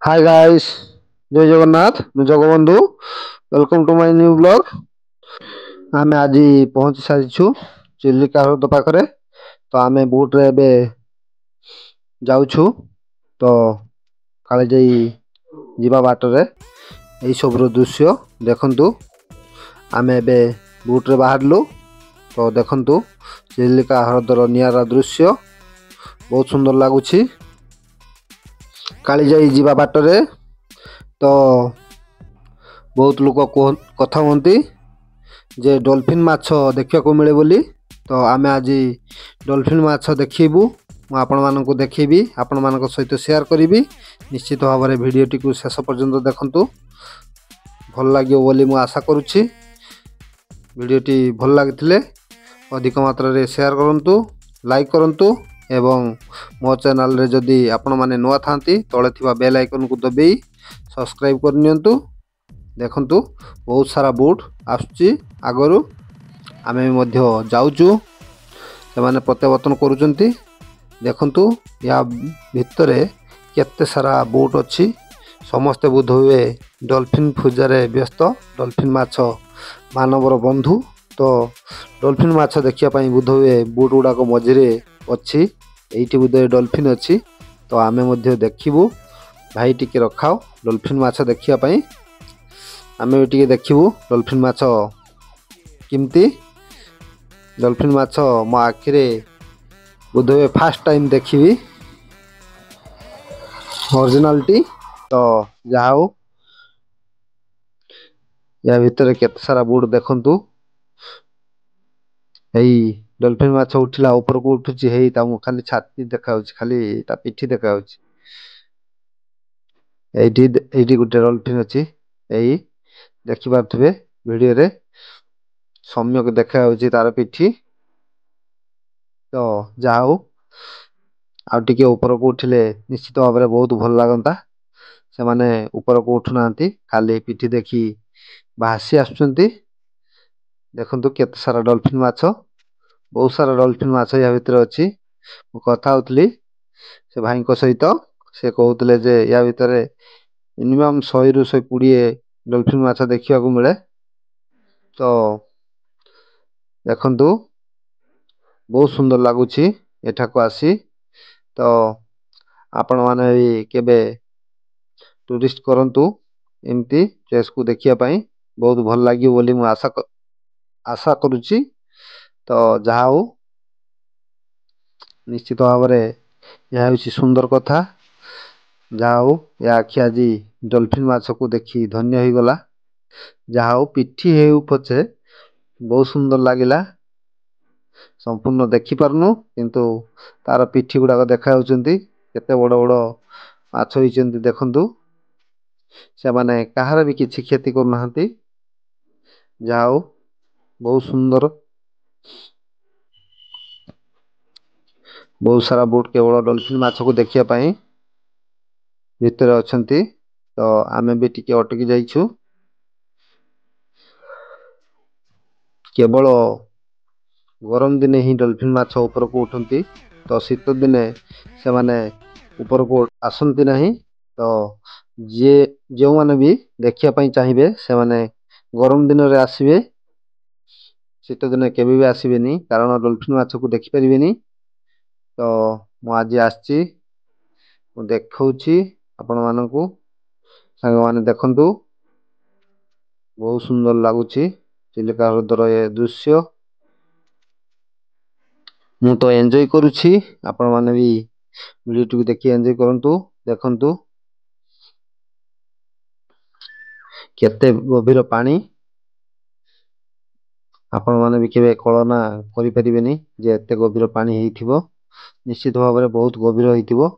Hi guys, जय जगन्नाथ। ମୁଁ Jagabandhu. Welcome to my new blog. ଆମେ ଆଜି ପହଞ୍ଚି ସାରିଛୁ ଚିଲିକା ହ୍ରଦ ପାଖରେ। ତ ଆମେ ବୋଟରେ ଏବେ ଯାଉଛୁ। ତ କାଳି ଯାଇ ଯିବା ବାଟରେ ଏଇ ସବୁର ଦୃଶ୍ୟ ଦେଖନ୍ତୁ। ଆମେ ଏବେ ବୋଟରେ ବାହାରିଲୁ। ତ ଦେଖନ୍ତୁ ଚିଲିକା ହ୍ରଦର ନିଆରା ଦୃଶ୍ୟ ବହୁତ ସୁନ୍ଦର ଲାଗୁଛି। କାଳିଜାଇ ଯିବା ବାଟରେ ତ ବହୁତ ଲୋକ କଥା ହୁଅନ୍ତି ଯେ ଡଲଫିନ୍ ମାଛ ଦେଖିବାକୁ ମିଳେ ବୋଲି। ତ ଆମେ ଆଜି ଡଲଫିନ୍ ମାଛ ଦେଖିବୁ। ମୁଁ ଆପଣମାନଙ୍କୁ ଦେଖେଇବି, ଆପଣମାନଙ୍କ ସହିତ ସେୟାର କରିବି। ନିଶ୍ଚିତ ଭାବରେ ଭିଡ଼ିଓଟିକୁ ଶେଷ ପର୍ଯ୍ୟନ୍ତ ଦେଖନ୍ତୁ। ଭଲ ଲାଗିବ ବୋଲି ମୁଁ ଆଶା କରୁଛି। ଭିଡ଼ିଓଟି ଭଲ ଲାଗିଥିଲେ ଅଧିକ ମାତ୍ରାରେ ସେୟାର କରନ୍ତୁ, ଲାଇକ୍ କରନ୍ତୁ ଏବଂ ମୋ ଚ୍ୟାନେଲରେ ଯଦି ଆପଣମାନେ ନୂଆ ଥାନ୍ତି ତଳେ ଥିବା ବେଲ୍ ଆଇକନକୁ ଦବାଇ ସବସ୍କ୍ରାଇବ୍ କରିନିଅନ୍ତୁ। ଦେଖନ୍ତୁ ବହୁତ ସାରା ବୋଟ୍ ଆସୁଛି ଆଗରୁ। ଆମେ ମଧ୍ୟ ଯାଉଛୁ। ସେମାନେ ପ୍ରତ୍ୟାବର୍ତ୍ତନ କରୁଛନ୍ତି। ଦେଖନ୍ତୁ ୟା ଭିତରେ କେତେ ସାରା ବୋଟ୍ ଅଛି। ସମସ୍ତେ ବୋଧହୁଏ ଡଲଫିନ୍ ପୂଜାରେ ବ୍ୟସ୍ତ। ଡଲଫିନ୍ ମାଛ ମାନବର ବନ୍ଧୁ। ତ ଡଲଫିନ୍ ମାଛ ଦେଖିବା ପାଇଁ ବୋଧହୁଏ ବୋଟ୍ ଗୁଡ଼ାକ ମଝିରେ ଅଛି। ଏଇଠି ବୋଧହୁଏ ଡଲଫିନ୍ ଅଛି। ତ ଆମେ ମଧ୍ୟ ଦେଖିବୁ। ଭାଇ ଟିକେ ରଖାଅ ଡଲଫିନ୍ ମାଛ ଦେଖିବା ପାଇଁ। ଆମେ ବି ଟିକେ ଦେଖିବୁ ଡଲଫିନ୍ ମାଛ କେମିତି। ଡଲଫିନ୍ ମାଛ ମୋ ଆଖିରେ ବୋଧହୁଏ ଫାର୍ଷ୍ଟ ଟାଇମ୍ ଦେଖିବି ଅରିଜିନାଲଟି। ତ ଯାହା ହଉ, ୟା ଭିତରେ କେତେ ସାରା ବୋଟ୍ ଦେଖନ୍ତୁ। ଏଇ ଡଲଫିନ୍ ମାଛ ଉଠିଲା ଉପରକୁ ଉଠୁଛି। ହେଇ ତାକୁ ଖାଲି ଛାତି ଦେଖାଯାଉଛି, ଖାଲି ତା ପିଠି ଦେଖାଯାଉଛି। ଏଇଠି ଗୋଟେ ଡଲଫିନ୍ ଅଛି। ଏଇ ଦେଖିପାରୁଥିବେ ଭିଡ଼ିଓରେ ସମ୍ୟକ ଦେଖାଯାଉଛି ତାର ପିଠି। ତ ଯାହା ହଉ, ଆଉ ଟିକେ ଉପରକୁ ଉଠିଲେ ନିଶ୍ଚିତ ଭାବରେ ବହୁତ ଭଲ ଲାଗନ୍ତା। ସେମାନେ ଉପରକୁ ଉଠୁନାହାନ୍ତି, ଖାଲି ପିଠି ଦେଖି ଭାସି ଆସୁଛନ୍ତି। ଦେଖନ୍ତୁ କେତେ ସାରା ଡଲଫିନ୍ ମାଛ। ବହୁତ ସାରା ଡଲଫିନ୍ ମାଛ ୟା ଭିତରେ ଅଛି। ମୁଁ କଥା ହଉଥିଲି ସେ ଭାଇଙ୍କ ସହିତ। ସେ କହୁଥିଲେ ଯେ ୟା ଭିତରେ ମିନିମମ୍ 100ରୁ 120 ଡଲଫିନ୍ ମାଛ ଦେଖିବାକୁ ମିଳେ। ତ ଦେଖନ୍ତୁ ବହୁତ ସୁନ୍ଦର ଲାଗୁଛି ଏଠାକୁ ଆସି। ତ ଆପଣମାନେ ବି କେବେ ଟୁରିଷ୍ଟ କରନ୍ତୁ ଏମିତି ପ୍ଲେସ୍କୁ ଦେଖିବା ପାଇଁ। ବହୁତ ଭଲ ଲାଗିବ ବୋଲି ମୁଁ ଆଶା କରୁଛି। ତ ଯାହା ହଉ, ନିଶ୍ଚିତ ଭାବରେ ଏହା ହେଉଛି ସୁନ୍ଦର କଥା। ଯାହା ହଉ, ଏ ଆଖି ଆଜି ଡଲଫିନ୍ ମାଛକୁ ଦେଖି ଧନ୍ୟ ହେଇଗଲା। ଯାହା ହଉ, ପିଠି ହେଉ ପଛେ ବହୁତ ସୁନ୍ଦର ଲାଗିଲା। ସମ୍ପୂର୍ଣ୍ଣ ଦେଖିପାରୁନୁ କିନ୍ତୁ ତାର ପିଠି ଗୁଡ଼ାକ ଦେଖାଯାଉଛନ୍ତି। କେତେ ବଡ଼ ବଡ଼ ମାଛ ହେଇଛନ୍ତି ଦେଖନ୍ତୁ। ସେମାନେ କାହାର ବି କିଛି କ୍ଷତି କରୁନାହାନ୍ତି। ଯାହା ହଉ, ବହୁତ ସୁନ୍ଦର। ବହୁତ ସାରା ବୋଟ୍ କେବଳ ଡଲଫିନ୍ ମାଛକୁ ଦେଖିବା ପାଇଁ ଭିତରେ ଅଛନ୍ତି। ତ ଆମେ ବି ଟିକେ ଅଟକି ଯାଇଛୁ। କେବଳ ଗରମ ଦିନେ ହିଁ ଡଲଫିନ୍ ମାଛ ଉପରକୁ ଉଠନ୍ତି। ତ ଶୀତ ଦିନେ ସେମାନେ ଉପରକୁ ଆସନ୍ତି ନାହିଁ। ତ ଯେଉଁମାନେ ବି ଦେଖିବା ପାଇଁ ଚାହିଁବେ ସେମାନେ ଗରମ ଦିନରେ ଆସିବେ। ଶୀତ ଦିନେ କେବେ ବି ଆସିବେନି, କାରଣ ଡଲଫିନ୍ ମାଛକୁ ଦେଖିପାରିବେନି। ତ ମୁଁ ଆଜି ଆସିଛି, ମୁଁ ଦେଖଉଛି ଆପଣମାନଙ୍କୁ। ସାଙ୍ଗମାନେ ଦେଖନ୍ତୁ, ବହୁତ ସୁନ୍ଦର ଲାଗୁଛି ଚିଲିକା ହ୍ରଦର ଏ ଦୃଶ୍ୟ। ମୁଁ ତ ଏନ୍ଜୟ କରୁଛି। ଆପଣମାନେ ବି ଭିଡ଼ିଓଟିକୁ ଦେଖି ଏନ୍ଜୟ କରନ୍ତୁ। ଦେଖନ୍ତୁ କେତେ ଗଭୀର ପାଣି। ଆପଣମାନେ ବି କେବେ କଳନା କରିପାରିବେନି ଯେ ଏତେ ଗଭୀର ପାଣି ହେଇଥିବ। ନିଶ୍ଚିତ ଭାବରେ ବହୁତ ଗଭୀର ହେଇଥିବ।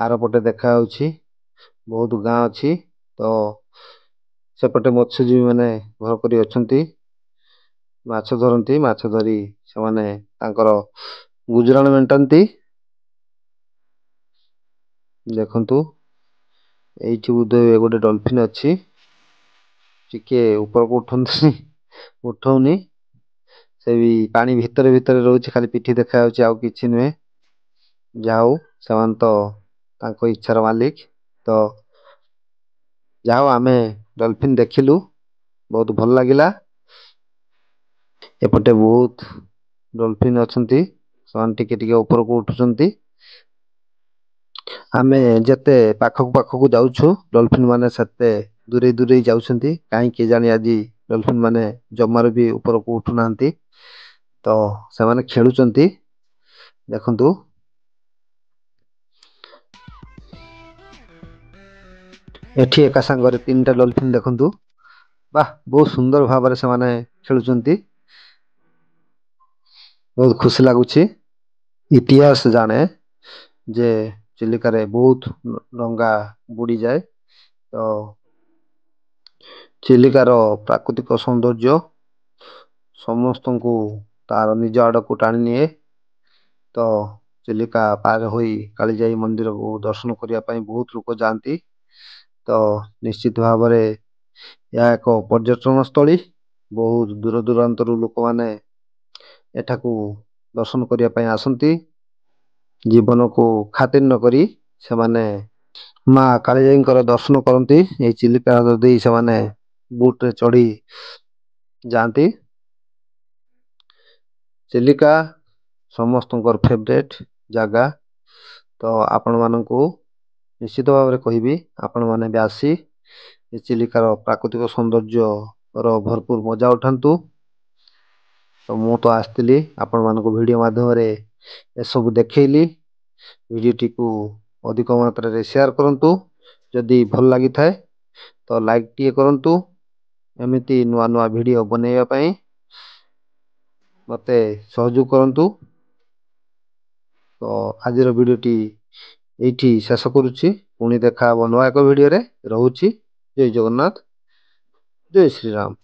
ଆର ପଟେ ଦେଖାଯାଉଛି ବହୁତ ଗାଁ ଅଛି। ତ ସେପଟେ ମତ୍ସ୍ୟଜୀବୀ ମାନେ ଘର କରି ଅଛନ୍ତି, ମାଛ ଧରନ୍ତି। ମାଛ ଧରି ସେମାନେ ତାଙ୍କର ଗୁଜୁରାଣ ମେଣ୍ଟାନ୍ତି। ଦେଖନ୍ତୁ ଏଇଠି ବୋଧହୁଏ ଗୋଟେ ଡଲଫିନ୍ ଅଛି। ଟିକେ ଉପରକୁ ଉଠଉନି। ସେ ବି ପାଣି ଭିତରେ ଭିତରେ ରହୁଛି, ଖାଲି ପିଠି ଦେଖାଯାଉଛି, ଆଉ କିଛି ନୁହେଁ। ଯାହା ହଉ, ସେମାନେ ତ ତାଙ୍କ ଇଚ୍ଛାର ମାଲିକ। ତ ଯାହା ହଉ ଆମେ ଡଲଫିନ୍ ଦେଖିଲୁ, ବହୁତ ଭଲ ଲାଗିଲା। ଏପଟେ ବହୁତ ଡଲଫିନ୍ ଅଛନ୍ତି, ସେମାନେ ଟିକେ ଟିକେ ଉପରକୁ ଉଠୁଛନ୍ତି। ଆମେ ଯେତେ ପାଖକୁ ପାଖକୁ ଯାଉଛୁ ଡଲଫିନ୍ ମାନେ ସେତେ ଦୂରେଇ ଦୂରେଇ ଯାଉଛନ୍ତି, କାହିଁ କେଜାଣି ଆଜି ଡଲଫିନ୍ ମାନେ ଜମାରୁ ବି ଉପରକୁ ଉଠୁନାହାନ୍ତି। ତ ସେମାନେ ଖେଳୁଛନ୍ତି, ଦେଖନ୍ତୁ। ଏଠି ଏକା ସାଙ୍ଗରେ 3ଟା ଡଲଫିନ୍ ଦେଖନ୍ତୁ। ବାଃ, ବହୁତ ସୁନ୍ଦର ଭାବରେ ସେମାନେ ଖେଳୁଛନ୍ତି। ବହୁତ ଖୁସି ଲାଗୁଛି। ଇତିହାସ ଜାଣେ ଯେ ଚିଲିକାରେ ବହୁତ ଡଙ୍ଗା ବୁଡ଼ିଯାଏ। ତ ଚିଲିକାର ପ୍ରାକୃତିକ ସୌନ୍ଦର୍ଯ୍ୟ ସମସ୍ତଙ୍କୁ ତାର ନିଜ ଆଡ଼କୁ ଟାଣି ନିଏ। ତ ଚିଲିକା ପାର ହୋଇ କାଳିଜାଇ ମନ୍ଦିରକୁ ଦର୍ଶନ କରିବା ପାଇଁ ବହୁତ ଲୋକ ଯାଆନ୍ତି। ତ ନିଶ୍ଚିତ ଭାବରେ ଏହା ଏକ ପର୍ଯ୍ୟଟନ ସ୍ଥଳୀ। ବହୁତ ଦୂର ଦୂରାନ୍ତରୁ ଲୋକମାନେ ଏଠାକୁ ଦର୍ଶନ କରିବା ପାଇଁ ଆସନ୍ତି। ଜୀବନକୁ ଖାତିର ନକରି ସେମାନେ ମା କାଳିଜାଇଙ୍କର ଦର୍ଶନ କରନ୍ତି। ଏଇ ଚିଲିକା ହ୍ରଦ ଦେଇ ସେମାନେ ବୋଟରେ ଚଢ଼ି ଯାଆନ୍ତି। ଚିଲିକା ସମସ୍ତଙ୍କର ଫେବରେଟ୍ ଜାଗା। ତ ଆପଣମାନଙ୍କୁ ନିଶ୍ଚିତ ଭାବରେ କହିବି, ଆପଣମାନେ ବି ଆସି ଏ ଚିଲିକାର ପ୍ରାକୃତିକ ସୌନ୍ଦର୍ଯ୍ୟର ଭରପୁର ମଜା ଉଠାନ୍ତୁ। ତ ମୁଁ ତ ଆସିଥିଲି ଆପଣମାନଙ୍କୁ ଭିଡ଼ିଓ ମାଧ୍ୟମରେ ଏସବୁ ଦେଖେଇଲି। ଭିଡ଼ିଓଟିକୁ ଅଧିକ ମାତ୍ରାରେ ସେୟାର କରନ୍ତୁ। ଯଦି ଭଲ ଲାଗିଥାଏ ତ ଲାଇକ୍ ଟିଏ କରନ୍ତୁ। ଏମିତି ନୂଆ ନୂଆ ଭିଡ଼ିଓ ବନେଇବା ପାଇଁ ମୋତେ ସହଯୋଗ କରନ୍ତୁ। ତ ଆଜିର ଭିଡ଼ିଓଟି ଏଇଠି ଶେଷ କରୁଛି। ପୁଣି ଦେଖା ହବ ନୂଆ ଏକ ଭିଡ଼ିଓରେ। ରହୁଛି। ଜୟ ଜଗନ୍ନାଥ, ଜୟ ଶ୍ରୀରାମ।